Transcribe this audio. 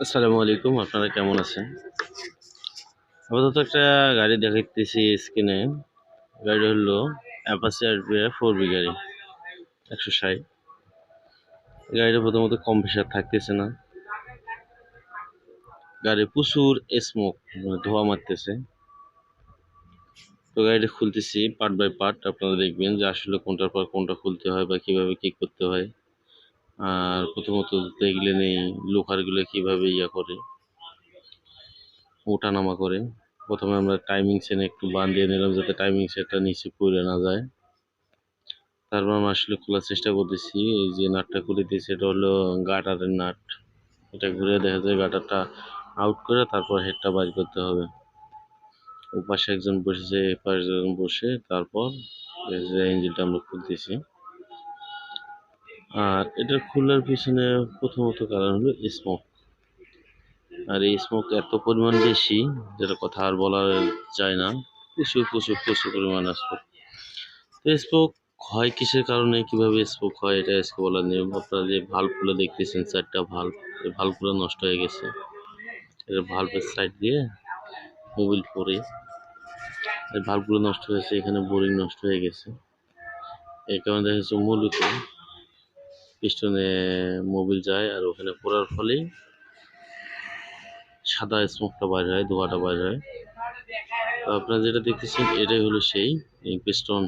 আসসালামু আলাইকুম, আপনারা কেমন আছেন? আপাতত একটা গাড়ি দেখাইতেছি স্ক্রিনে। গাড়ি হলো অ্যাপাচি আরটিআর 4বি গাড়ি 160। গাড়িটা প্রথমত কম্প্রেসার থাকতেছে না, গাড়ি প্রচুর স্মোক ধোঁয়া মারতেছে। তো গাড়িটা খুলতেছি পার্ট বাই পার্ট, আপনারা দেখবেন যে আসলে কোনটার পর কোনটা খুলতে হয় বা কিভাবে কি করতে হয়। আর প্রথমত দেখলে নেই লোহারগুলো কিভাবে করে ওঠানামা করে। প্রথমে আমরা টাইমিং চেনে একটু বাঁধ দিয়ে নিলাম যাতে টাইমিং সেটটা নিচে পড়ে না যায়। তারপর আমি আসলে খোলার চেষ্টা করতেছি। এই যে নাটটা খুলে দিয়েছি এটা হলো গাটারের নাট। এটা ঘুরে দেখা যায় গাটারটা আউট করে তারপর হেডটা বাইর করতে হবে। ওপাশে একজন বসেছে, এপাশে একজন বসে তারপর এই যে ইঞ্জিনটা আমরা খুলতেছি। আর এটা খোলার পিছনে প্রথমত কারণ হলো স্মোক। আর এই স্মোক এত পরিমাণ বেশি যেটা কথা আর বলা যায় না। প্রচুর প্রচুর প্রচুর পরিমাণ স্মোক। তো স্পোক হয় কিসের কারণে, কিভাবে স্পোক হয় এটা আজকে বলার নিয়ম। আপনারা যে ভাল্বগুলো দেখতেছেন, চারটা ভাল্ব, এই ভাল্বগুলো নষ্ট হয়ে গেছে। এটা ভাল্বের সাইড দিয়ে মোবিল পরে এই ভাল্বগুলো নষ্ট হয়েছে, এখানে বোরিং নষ্ট হয়ে গেছে। এই কারণে দেখা যাচ্ছে মূলত পিস্টনে মোবিল যায় আর ওখানে পড়ার ফলেই সাদা স্মোকটা বাইর হয়, ধোঁয়াটা বাইর হয়। তো আপনারা যেটা দেখতেছেন এটাই হলো সেই পিস্টন